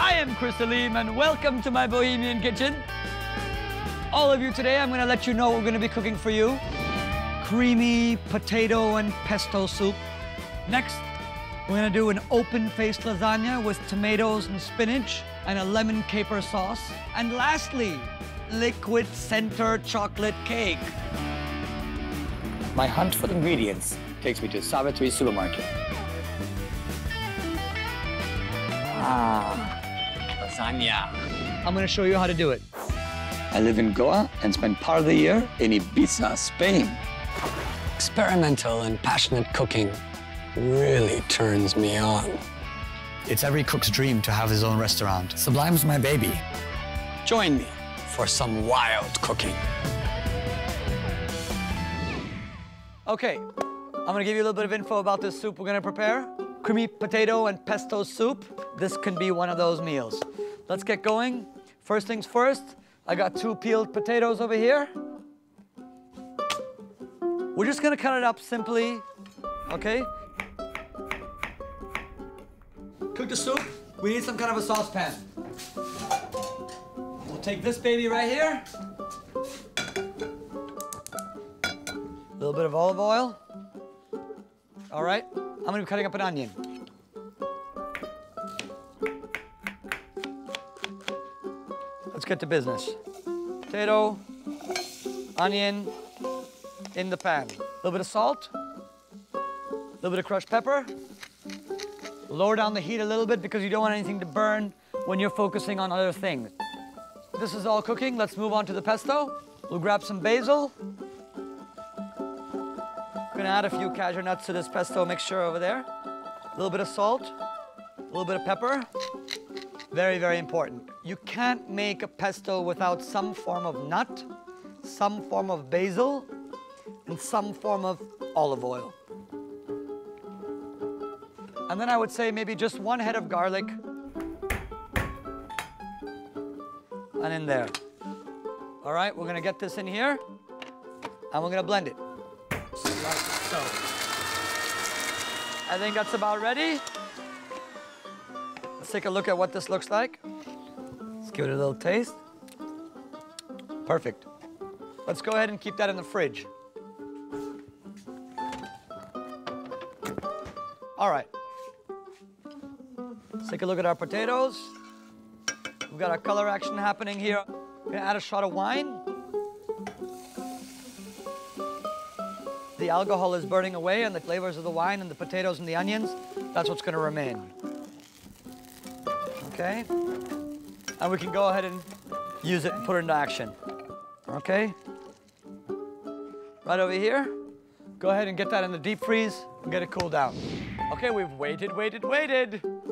I am Saleem and welcome to my Bohemian kitchen. All of you today, I'm gonna let you know what we're gonna be cooking for you. Creamy potato and pesto soup. Next, we're gonna do an open-faced lasagna with tomatoes and spinach and a lemon caper sauce. And lastly, liquid center chocolate cake. My hunt for ingredients takes me to Savitri supermarket. Lasagna. I'm gonna show you how to do it. I live in Goa and spend part of the year in Ibiza, Spain. Experimental and passionate cooking really turns me on. It's every cook's dream to have his own restaurant. Sublime's my baby. Join me for some wild cooking. Okay, I'm gonna give you a little bit of info about this soup we're gonna prepare. Creamy potato and pesto soup. This can be one of those meals. Let's get going. First things first, I got 2 peeled potatoes over here. We're just gonna cut it up simply, okay? Cook the soup, we need some kind of a saucepan. We'll take this baby right here. A little bit of olive oil. All right, I'm gonna be cutting up an onion. Let's get to business. Potato, onion in the pan. A little bit of salt, a little bit of crushed pepper. Lower down the heat a little bit because you don't want anything to burn when you're focusing on other things. This is all cooking. Let's move on to the pesto. We'll grab some basil. Gonna add a few cashew nuts to this pesto mixture over there. A little bit of salt, a little bit of pepper. Very, very important. You can't make a pesto without some form of nut, some form of basil, and some form of olive oil. And then I would say maybe just 1 head of garlic. And in there. All right, we're gonna get this in here, and we're gonna blend it. Like so. I think that's about ready. Let's take a look at what this looks like. Let's give it a little taste. Perfect. Let's go ahead and keep that in the fridge. All right. Let's take a look at our potatoes. We've got our color action happening here. We're gonna add a shot of wine. The alcohol is burning away and the flavors of the wine and the potatoes and the onions, that's what's gonna remain. Okay? And we can go ahead and use it and put it into action. Okay? Right over here. Go ahead and get that in the deep freeze and get it cooled down. Okay, we've waited.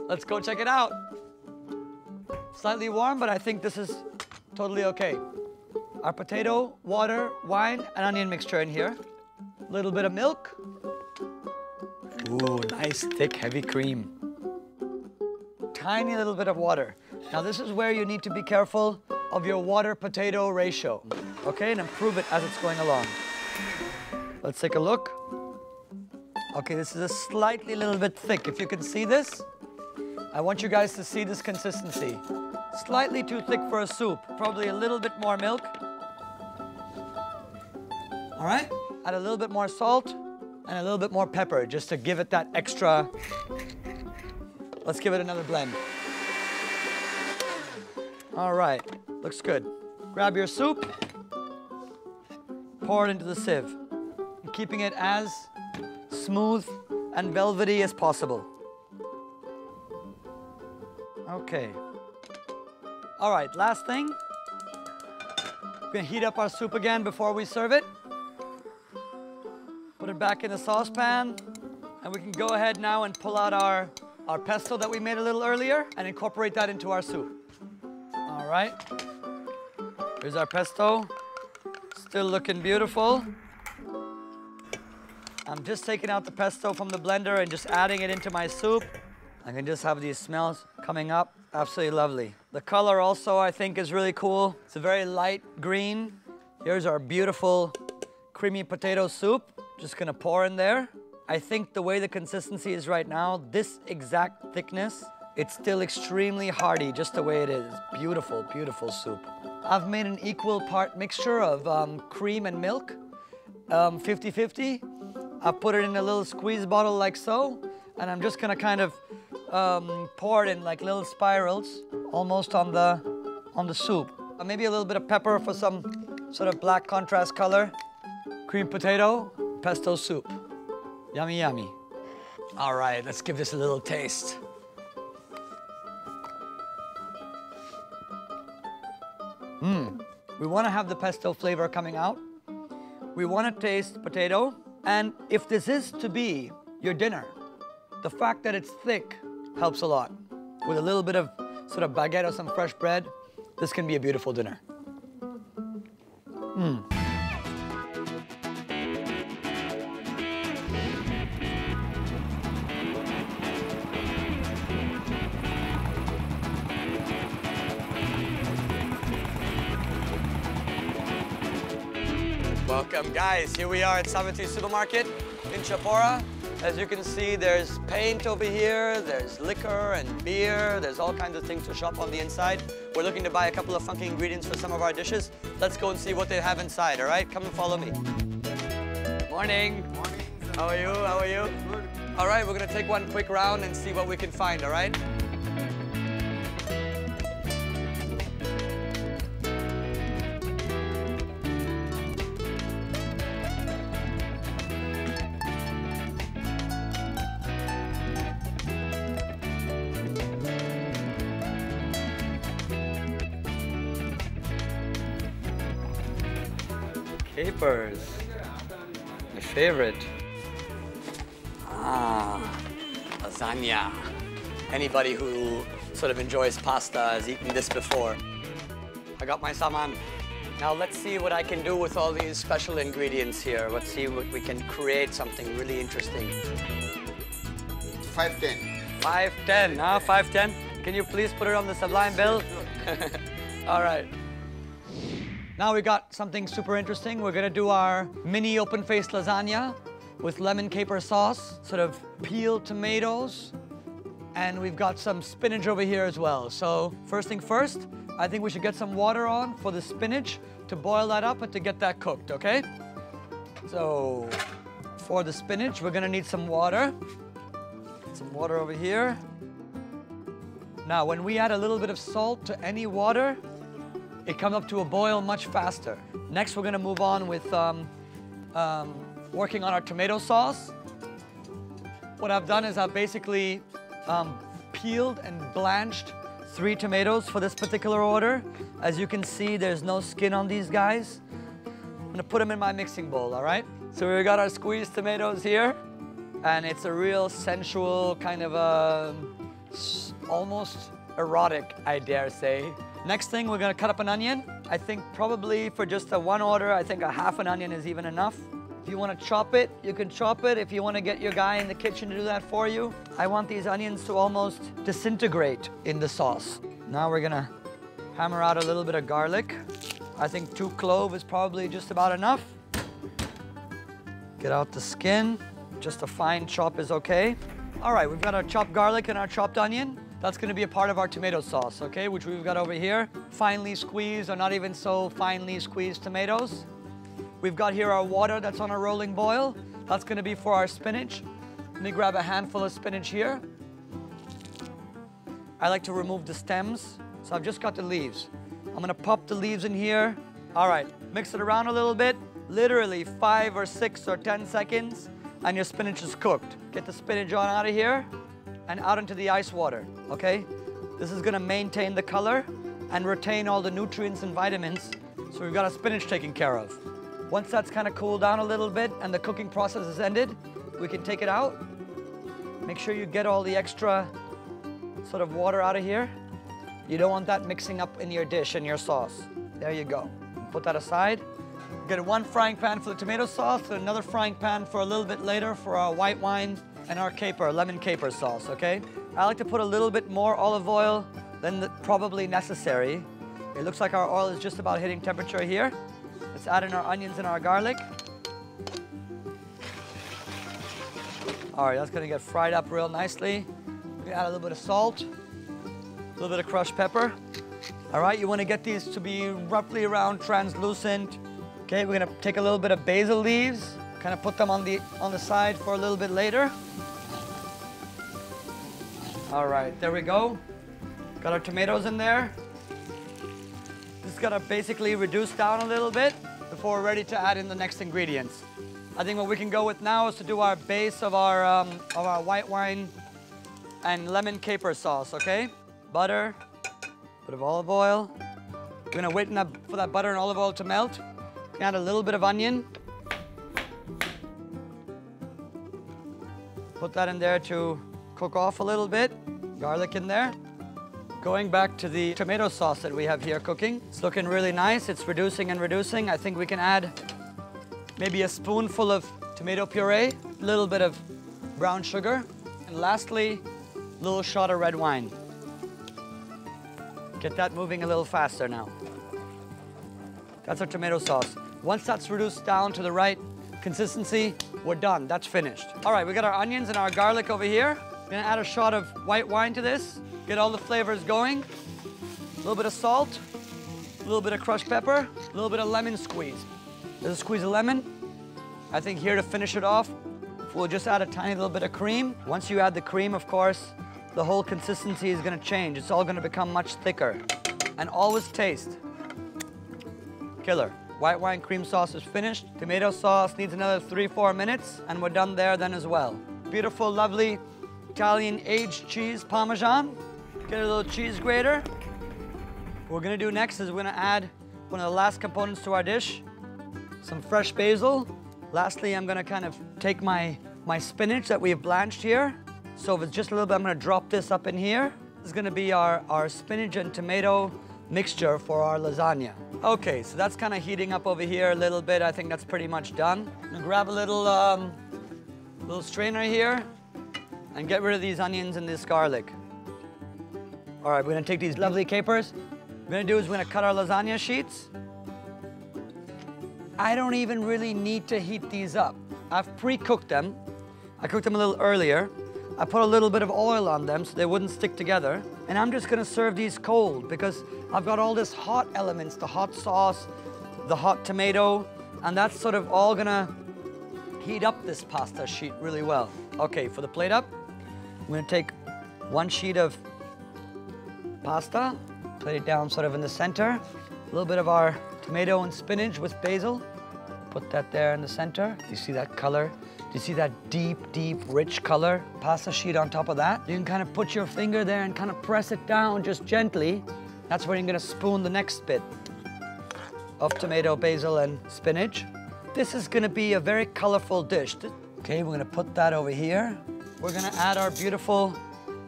Let's go check it out. Slightly warm, but I think this is totally okay. Our potato, water, wine, and onion mixture in here. A little bit of milk. Ooh, nice, thick, heavy cream. Tiny little bit of water. Now this is where you need to be careful of your water-potato ratio, okay? And improve it as it's going along. Let's take a look. Okay, this is a slightly little bit thick. If you can see this, I want you guys to see this consistency. Slightly too thick for a soup. Probably a little bit more milk. All right? Add a little bit more salt and a little bit more pepper just to give it that extra. Let's give it another blend. All right, looks good. Grab your soup, pour it into the sieve, keeping it as smooth and velvety as possible. Okay. All right, last thing. We're gonna heat up our soup again before we serve it. Put it back in the saucepan, and we can go ahead now and pull out our pesto that we made a little earlier and incorporate that into our soup. All right, here's our pesto, still looking beautiful. I'm just taking out the pesto from the blender and just adding it into my soup. I can just have these smells coming up, absolutely lovely. The color also I think is really cool. It's a very light green. Here's our beautiful creamy potato soup. Just gonna pour in there. I think the way the consistency is right now, this exact thickness It's still extremely hearty, just the way it is. Beautiful, beautiful soup. I've made an equal part mixture of cream and milk, 50-50. I put it in a little squeeze bottle like so, and I'm just gonna kind of pour it in like little spirals, almost on the soup. Maybe a little bit of pepper for some sort of black contrast color. Creamed potato, pesto soup. Yummy, yummy. All right, let's give this a little taste. We want to have the pesto flavor coming out. We want to taste potato. And if this is to be your dinner, the fact that it's thick helps a lot. With a little bit of sort of baguette or some fresh bread, this can be a beautiful dinner. Welcome, guys. Here we are at Ep02 Supermarket in Chapora. As you can see, there's paint over here, there's liquor and beer, there's all kinds of things to shop on the inside. We're looking to buy a couple of funky ingredients for some of our dishes. Let's go and see what they have inside, all right? Come and follow me. Morning. Morning. How are you? How are you? Good. All right, we're gonna take one quick round and see what we can find, all right? Capers, my favorite. Lasagna. Anybody who sort of enjoys pasta has eaten this before. I got my saman. Now let's see what I can do with all these special ingredients here. Let's see what we can create something really interesting. 510. 510, huh? 510? Can you please put it on the Sublime bill? All right. Now we got something super interesting. We're gonna do our mini open-faced lasagna with lemon caper sauce, sort of peeled tomatoes, and we've got some spinach over here as well. So first thing first, I think we should get some water on for the spinach to boil that up and to get that cooked, okay? So for the spinach, we're gonna need some water. Get some water over here. Now, when we add a little bit of salt to any water, it comes up to a boil much faster. Next, we're gonna move on with working on our tomato sauce. What I've done is I've basically peeled and blanched 3 tomatoes for this particular order. As you can see, there's no skin on these guys. I'm gonna put them in my mixing bowl, all right? So we got our squeezed tomatoes here, and it's a real sensual kind of almost erotic, I dare say. Next thing, we're gonna cut up an onion. I think probably for just a one order, I think a half an onion is even enough. If you wanna chop it, you can chop it. If you wanna get your guy in the kitchen to do that for you, I want these onions to almost disintegrate in the sauce. Now we're gonna hammer out a little bit of garlic. I think 2 cloves is probably just about enough. Get out the skin. Just a fine chop is okay. All right, we've got our chopped garlic and our chopped onion. That's gonna be a part of our tomato sauce, okay, which we've got over here. Finely squeezed or not even so finely squeezed tomatoes. We've got here our water that's on a rolling boil. That's gonna be for our spinach. Let me grab a handful of spinach here. I like to remove the stems, so I've just got the leaves. I'm gonna pop the leaves in here. All right, mix it around a little bit. Literally 5 or 6 or 10 seconds, and your spinach is cooked. Get the spinach on out of here and out into the ice water, okay? This is gonna maintain the color and retain all the nutrients and vitamins, so we've got our spinach taken care of. Once that's kind of cooled down a little bit and the cooking process is ended, we can take it out. Make sure you get all the extra sort of water out of here. You don't want that mixing up in your dish and your sauce. There you go. Put that aside. Get 1 frying pan for the tomato sauce and another frying pan for a little bit later for our white wine and our caper, lemon caper sauce, okay? I like to put a little bit more olive oil than probably necessary. It looks like our oil is just about hitting temperature here. Let's add in our onions and our garlic. All right, that's gonna get fried up real nicely. We add a little bit of salt. A little bit of crushed pepper. All right, you want to get these to be roughly around translucent. Okay, we're gonna take a little bit of basil leaves, kind of put them on the side for a little bit later. All right, there we go. Got our tomatoes in there. This is gonna basically reduce down a little bit before we're ready to add in the next ingredients. I think what we can go with now is to do our base of our white wine and lemon caper sauce, okay? Butter, bit of olive oil. We're gonna wait for that butter and olive oil to melt. Add a little bit of onion. Put that in there to cook off a little bit. Garlic in there. Going back to the tomato sauce that we have here cooking. It's looking really nice. It's reducing and reducing. I think we can add maybe a spoonful of tomato puree, a little bit of brown sugar, and lastly, a little shot of red wine. Get that moving a little faster now. That's our tomato sauce. Once that's reduced down to the right consistency, we're done. That's finished. All right, we got our onions and our garlic over here. We're gonna add a shot of white wine to this, get all the flavors going. A little bit of salt, a little bit of crushed pepper, a little bit of lemon squeeze. There's a squeeze of lemon. I think here to finish it off, we'll just add a tiny little bit of cream. Once you add the cream, of course, the whole consistency is gonna change. It's all gonna become much thicker. And always taste. Killer. White wine cream sauce is finished. Tomato sauce needs another 3-4 minutes, and we're done there then as well. Beautiful, lovely Italian aged cheese Parmesan. Get a little cheese grater. What we're gonna do next is we're gonna add one of the last components to our dish, some fresh basil. Lastly, I'm gonna kind of take my spinach that we've blanched here. So if it's just a little bit, I'm gonna drop this up in here. This is gonna be our spinach and tomato mixture for our lasagna. Okay, so that's kind of heating up over here a little bit. I think that's pretty much done. I'm gonna grab a little strainer here and get rid of these onions and this garlic. All right, we're gonna take these lovely capers. What we're gonna do is we're gonna cut our lasagna sheets. I don't even really need to heat these up. I've pre-cooked them. I cooked them a little earlier. I put a little bit of oil on them so they wouldn't stick together. And I'm just gonna serve these cold because I've got all this hot elements, the hot sauce, the hot tomato, and that's sort of all gonna heat up this pasta sheet really well. Okay, for the plate up, I'm gonna take one sheet of pasta, put it down sort of in the center, a little bit of our tomato and spinach with basil, put that there in the center. Do you see that color? Do you see that deep, deep, rich color? Pasta sheet on top of that. You can kind of put your finger there and kind of press it down just gently. That's where you're gonna spoon the next bit of tomato, basil, and spinach. This is gonna be a very colorful dish. Okay, we're gonna put that over here. We're gonna add our beautiful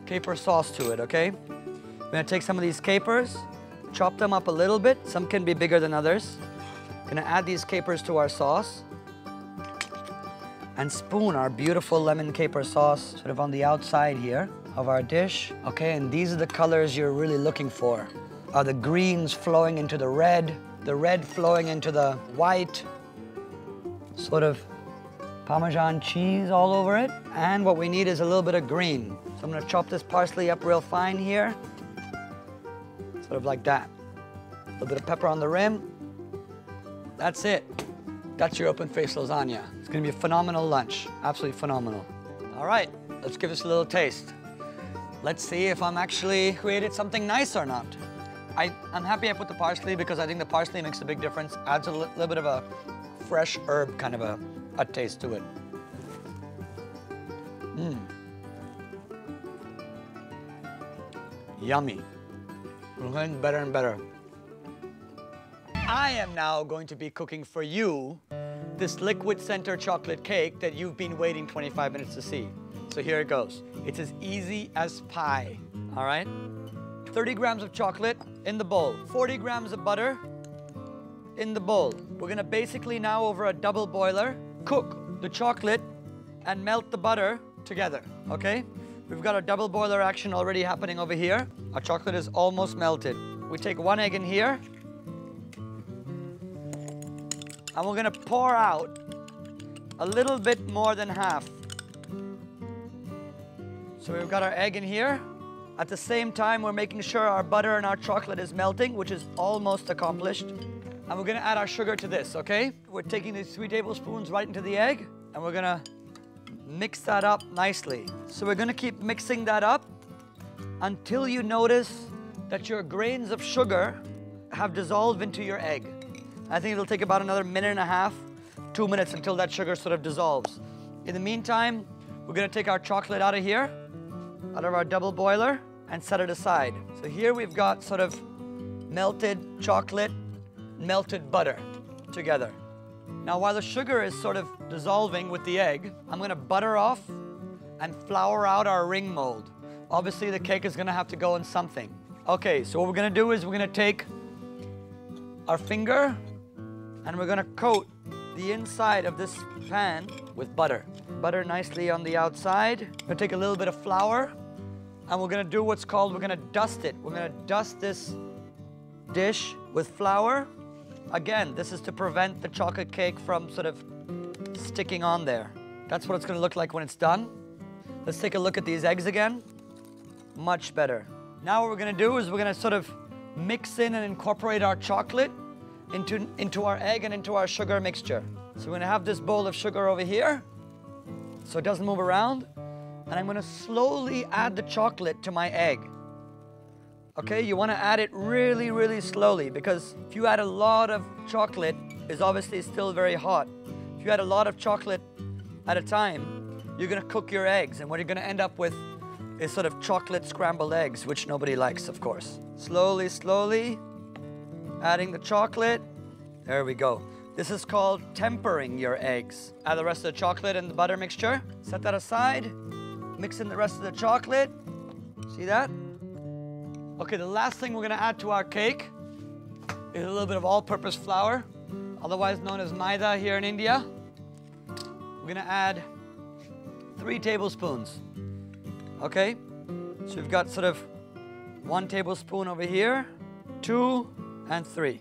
caper sauce to it, okay? We're gonna take some of these capers, chop them up a little bit. Some can be bigger than others. Gonna add these capers to our sauce and spoon our beautiful lemon caper sauce sort of on the outside here of our dish. Okay, and these are the colors you're really looking for. Are the greens flowing into the red flowing into the white, sort of Parmesan cheese all over it. And what we need is a little bit of green. So I'm gonna chop this parsley up real fine here, sort of like that. A little bit of pepper on the rim. That's it. That's your open-faced lasagna. It's gonna be a phenomenal lunch, absolutely phenomenal. All right, let's give this a little taste. Let's see if I'm actually created something nice or not. I'm happy I put the parsley because I think the parsley makes a big difference, adds a little bit of a fresh herb kind of a taste to it. Yummy. We're getting better and better. I am now going to be cooking for you this liquid center chocolate cake that you've been waiting 25 minutes to see. So here it goes. It's as easy as pie, all right? 30 grams of chocolate in the bowl, 40 grams of butter in the bowl. We're gonna basically now, over a double boiler, cook the chocolate and melt the butter together, okay? We've got a double boiler action already happening over here. Our chocolate is almost melted. We take one egg in here, and we're gonna pour out a little bit more than half. So we've got our egg in here. At the same time, we're making sure our butter and our chocolate is melting, which is almost accomplished. And we're gonna add our sugar to this, okay? We're taking these 3 tablespoons right into the egg, and we're gonna mix that up nicely. So we're gonna keep mixing that up until you notice that your grains of sugar have dissolved into your egg. I think it'll take about another 1.5 minutes, 2 minutes until that sugar sort of dissolves. In the meantime, we're gonna take our chocolate out of here, out of our double boiler, and set it aside. So here we've got sort of melted chocolate, melted butter together. Now while the sugar is sort of dissolving with the egg, I'm gonna butter off and flour out our ring mold. Obviously the cake is gonna have to go in something. Okay, so what we're gonna do is we're gonna take our finger and we're gonna coat the inside of this pan with butter. Butter nicely on the outside. We're gonna take a little bit of flour and we're gonna do what's called, we're gonna dust it. We're gonna dust this dish with flour. Again, this is to prevent the chocolate cake from sort of sticking on there. That's what it's gonna look like when it's done. Let's take a look at these eggs again. Much better. Now what we're gonna do is we're gonna sort of mix in and incorporate our chocolate into our egg and into our sugar mixture. So we're gonna have this bowl of sugar over here so it doesn't move around. And I'm gonna slowly add the chocolate to my egg. Okay, you wanna add it really, really slowly because if you add a lot of chocolate, it's obviously still very hot. If you add a lot of chocolate at a time, you're gonna cook your eggs and what you're gonna end up with is sort of chocolate scrambled eggs, which nobody likes, of course. Slowly, slowly, adding the chocolate. There we go. This is called tempering your eggs. Add the rest of the chocolate and the butter mixture. Set that aside. Mix in the rest of the chocolate. See that? Okay, the last thing we're gonna add to our cake is a little bit of all-purpose flour, otherwise known as maida here in India. We're gonna add 3 tablespoons. Okay? So we've got sort of 1 tablespoon over here, 2, and 3.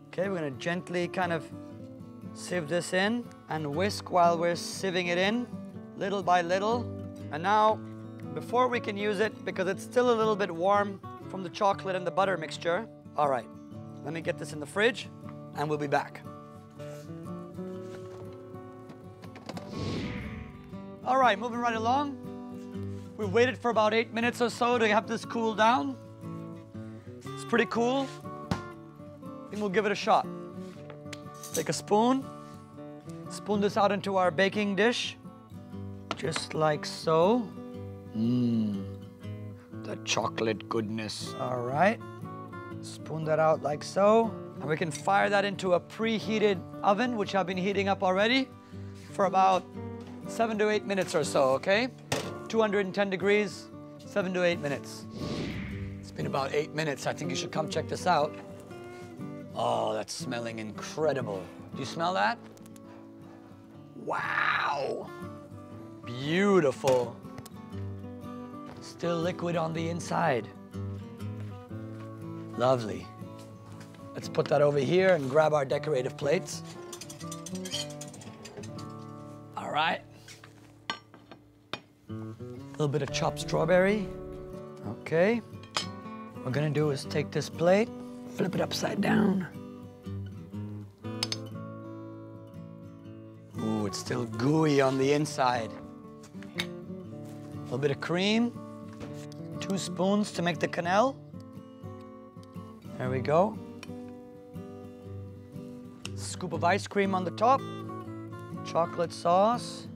Okay, we're gonna gently kind of sieve this in and whisk while we're sieving it in, little by little. And now, before we can use it, because it's still a little bit warm from the chocolate and the butter mixture. All right, let me get this in the fridge and we'll be back. All right, moving right along. We've waited for about 8 minutes or so to have this cool down. It's pretty cool. I think we'll give it a shot. Take a spoon, spoon this out into our baking dish, just like so. The chocolate goodness. All right, spoon that out like so. And we can fire that into a preheated oven, which I've been heating up already for about 7 to 8 minutes or so, okay? 210 degrees, 7 to 8 minutes. It's been about 8 minutes. I think you should come check this out. Oh, that's smelling incredible. Do you smell that? Wow. Beautiful. Still liquid on the inside. Lovely. Let's put that over here and grab our decorative plates. All right. A little bit of chopped strawberry. Okay. What we're gonna do is take this plate, flip it upside down. Ooh, it's still gooey on the inside. A little bit of cream. 2 spoons to make the quenelle. There we go. Scoop of ice cream on the top. Chocolate sauce.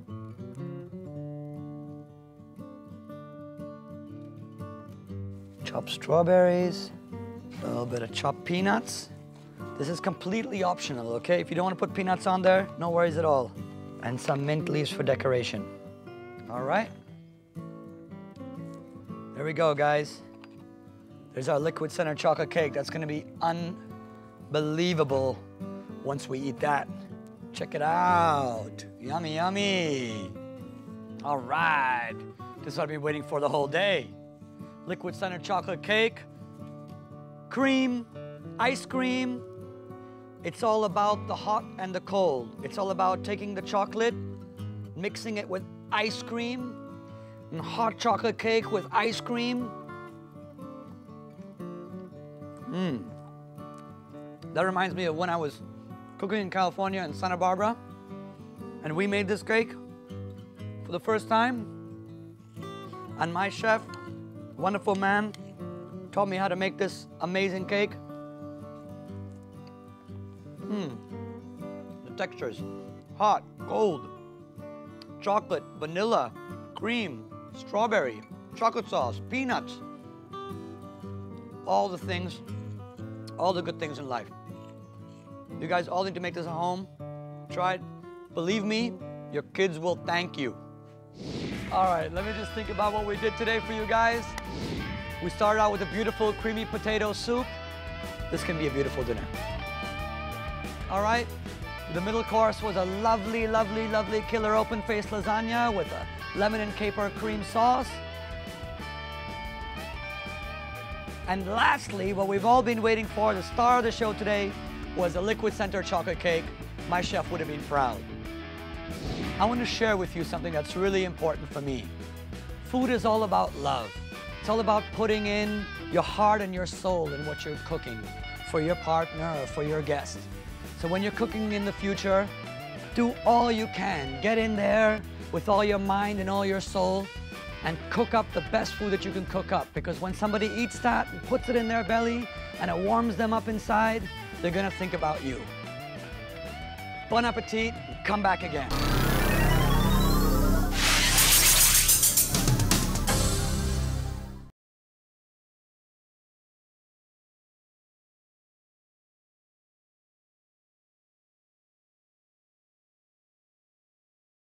Chopped strawberries. A little bit of chopped peanuts. This is completely optional, okay? If you don't want to put peanuts on there, no worries at all. And some mint leaves for decoration. All right. There we go, guys. There's our liquid center chocolate cake. That's gonna be unbelievable once we eat that. Check it out. Yummy, yummy. All right. This is what I've been waiting for the whole day. Liquid center chocolate cake, cream, ice cream. It's all about the hot and the cold. It's all about taking the chocolate, mixing it with ice cream, and hot chocolate cake with ice cream. That reminds me of when I was cooking in California in Santa Barbara, and we made this cake for the first time. And my chef, wonderful man, taught me how to make this amazing cake. The textures, hot, cold, chocolate, vanilla, cream, strawberry, chocolate sauce, peanuts, all the things, all the good things in life. You guys all need to make this at home. Try it. Believe me, your kids will thank you. All right, let me just think about what we did today for you guys. We started out with a beautiful creamy potato soup. This can be a beautiful dinner. All right, the middle course was a lovely, lovely, lovely killer open-faced lasagna with a lemon and caper cream sauce. And lastly, what we've all been waiting for, the star of the show today, was a liquid center chocolate cake. My chef would have been proud. I want to share with you something that's really important for me. Food is all about love. It's all about putting in your heart and your soul in what you're cooking for your partner or for your guest. So when you're cooking in the future, do all you can. Get in there with all your mind and all your soul and cook up the best food that you can cook up, because when somebody eats that and puts it in their belly and it warms them up inside, they're gonna think about you. Bon appetit, come back again.